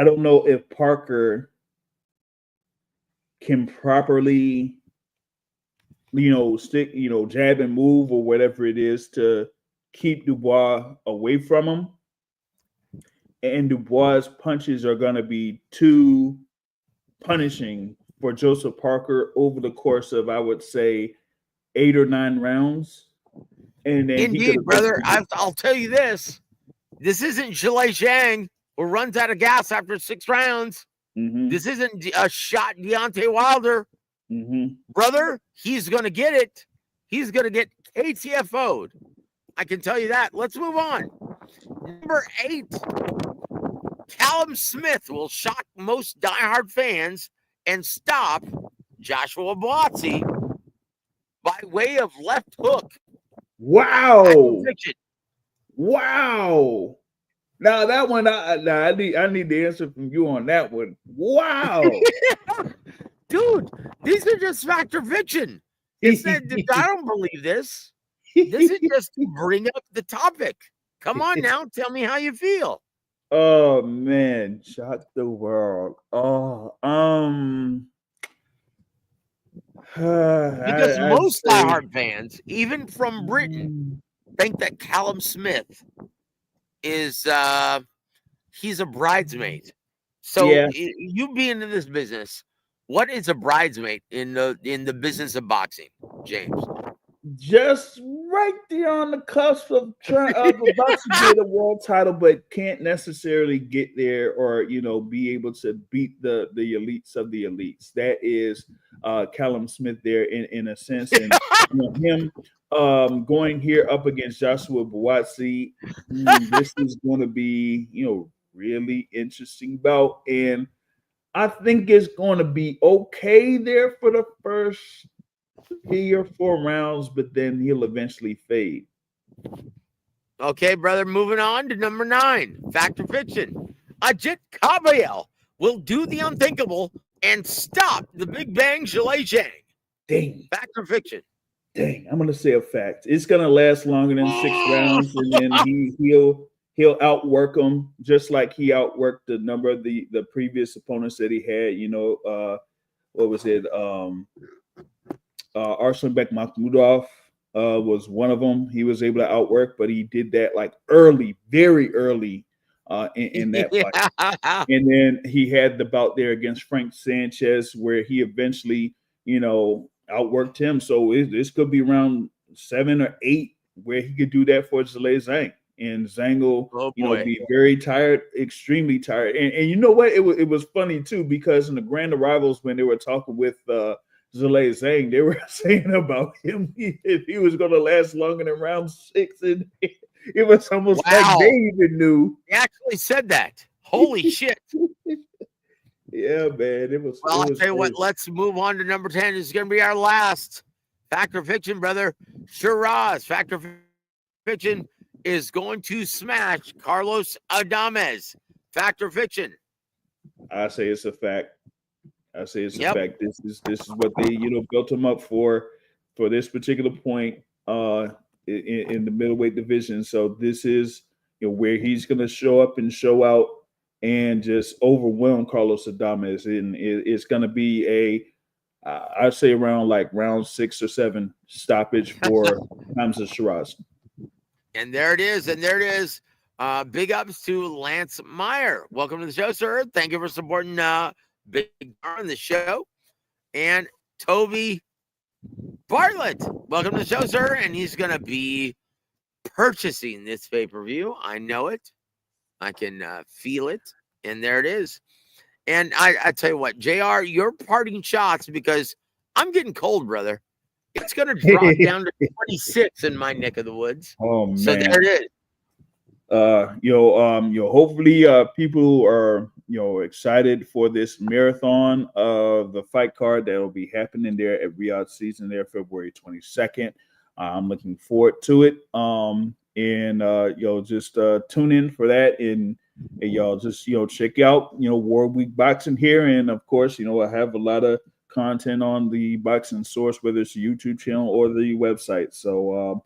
don't know if Parker can properly, stick, jab and move or whatever it is to keep Dubois away from him. And Dubois' punches are going to be too punishing for Joseph Parker over the course of, I would say, 8 or 9 rounds. And then indeed, brother, I'll tell you this. This isn't Zhilei Zhang who runs out of gas after 6 rounds. Mm-hmm. This isn't a shot Deontay Wilder. Mm-hmm. Brother, he's going to get it. He's going to get KTFO'd. I can tell you that. Let's move on. Number 8. Callum Smith will shock most diehard fans and stop Joshua Buatsi by way of left hook. Wow. Wow. Now that one, I need the answer from you on that one. Wow. Dude, these are just fact or fiction. It's that I don't believe this. This is just to bring up the topic. Come on now, tell me how you feel. Oh man, shock the world. Oh, Because I'd most say, diehard fans, even from Britain, think that Callum Smith is he's a bridesmaid. So yeah, you being in this business, what is a bridesmaid in the business of boxing, James? just right there on the cusp of about to get a world title, but can't necessarily get there or be able to beat the elites of the elites. That is Callum Smith there in a sense, and him going here up against Joshua W.A.W. This is going to be really interesting bout, and I think it's going to be okay there for the first 3 or 4 rounds, but then he'll eventually fade. Okay, brother, moving on to number 9, fact or fiction. Ajit Kabayel will do the unthinkable and stop the Big Bang Zhang. Dang. Fact or fiction? Dang, I'm gonna say a fact. It's gonna last longer than 6 rounds, and then he'll outwork him just like he outworked the number of the previous opponents that he had. What was it? Arslanbek Makhmudov was one of them. He was able to outwork, but he did that like very early in that fight. And then he had the bout there against Frank Sanchez where he eventually, outworked him. So this could be around 7 or 8 where he could do that for Zhang. And Zhang will, be very tired, extremely tired. And you know what? It was funny too, because in the grand arrivals when they were talking with Zhang, they were saying about him if he was going to last longer than round 6, and it was almost like they even knew. He actually said that. Holy shit! Yeah, man, it was. Well, I'll tell you what. Let's move on to number 10. This is going to be our last fact or fiction, brother. Shiraz, fact or fiction, is going to smash Carlos Adames. Fact or fiction? I say it's a fact. I say it's a fact. This is what they built him up for this particular point in the middleweight division. So this is where he's going to show up and show out and just overwhelm Carlos Adames, and it's going to be I'd say around like round 6 or 7 stoppage for Hamza Shiraz. And there it is. Big ups to Lance Meyer. Welcome to the show, sir. Thank you for supporting Big R on the show. And Toby Bartlett, welcome to the show, sir. And he's going to be purchasing this pay-per-view. I know it. I can feel it. And there it is. And I tell you what, JR, you're parting shots because I'm getting cold, brother. It's going to drop down to 26 in my neck of the woods. Oh, man. So there it is. Hopefully people are excited for this marathon of the fight card that will be happening there at Riyadh Season there February 22nd. I'm looking forward to it. Just tune in for that, and y'all just check out World Week Boxing here, and of course I have a lot of content on the Boxing Source, whether it's the YouTube channel or the website. So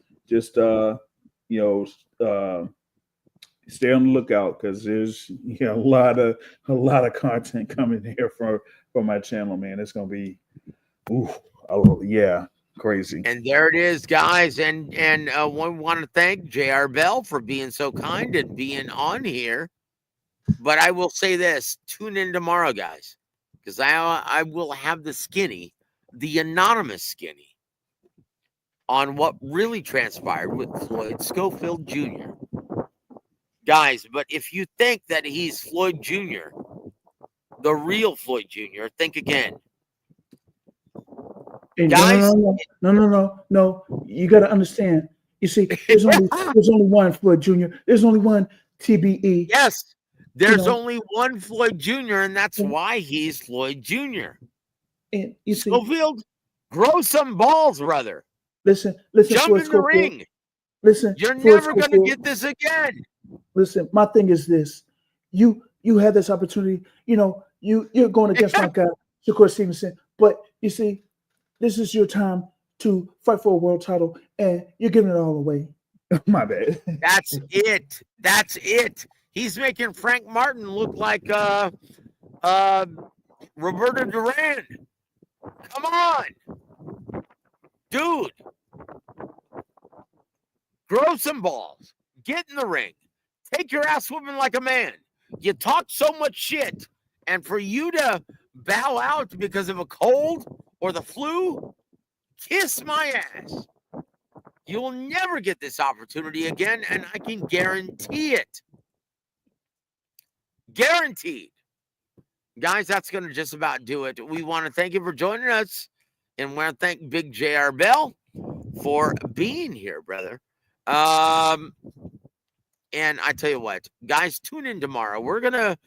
stay on the lookout, because there's a lot of content coming here from my channel, man. It's gonna be crazy. And there it is, guys. And we want to thank JR Bell for being so kind and being on here. But I will say this: tune in tomorrow, guys, because I will have the anonymous skinny, on what really transpired with Floyd Schofield Jr. Guys, but if you think that he's Floyd Jr., the real Floyd Jr., think again. Guys, no. You got to understand. You see, there's only one Floyd Jr. There's only one TBE. Yes, there's only one Floyd Jr., and that's why he's Floyd Jr. And you see, Schofield, grow some balls, brother. Listen. Jump in the ring. Listen, you're never going to get this again. listen, my thing is this. You had this opportunity, you're going against my guy, Shakur Stevenson, but you see, this is your time to fight for a world title, and you're giving it all away. My bad. That's it. That's it. He's making Frank Martin look like Roberto Duran. Come on. Dude. Grow some balls. Get in the ring. Take your ass whooping like a man. You talk so much shit, and for you to bow out because of a cold or the flu, kiss my ass. You will never get this opportunity again, and I can guarantee it. Guaranteed. Guys, that's going to just about do it. We want to thank you for joining us, and we want to thank Big J.R. Bell for being here, brother. And I tell you what, guys, tune in tomorrow. We're going to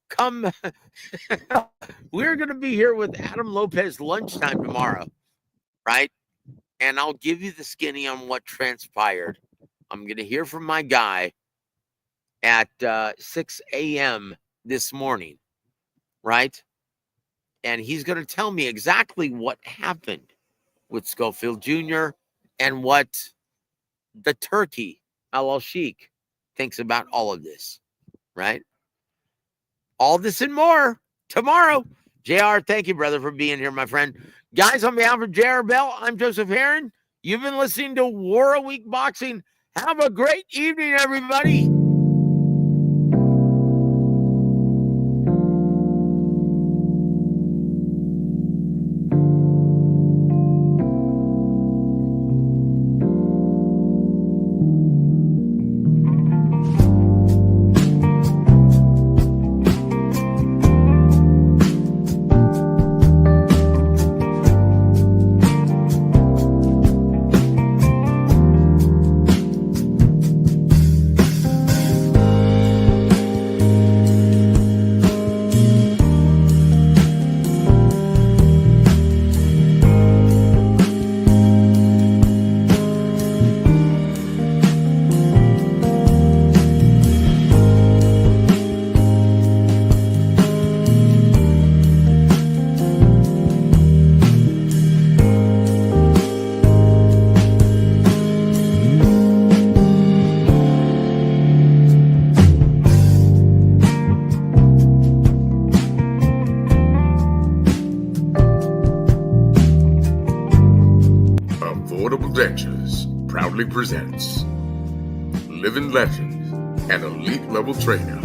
come. We're going to be here with Adam Lopez lunchtime tomorrow, right? And I'll give you the skinny on what transpired. I'm going to hear from my guy at 6 a.m. this morning, right? And he's going to tell me exactly what happened with Schofield Jr. and what the turkey, LL Sheik, thinks about all of this, right? All this and more tomorrow. JR, thank you, brother, for being here, my friend. Guys, on behalf of JR Bell, I'm Joseph Heron. You've been listening to War of Week Boxing. Have a great evening, everybody. Proudly presents Living Legend and Elite Level Trainer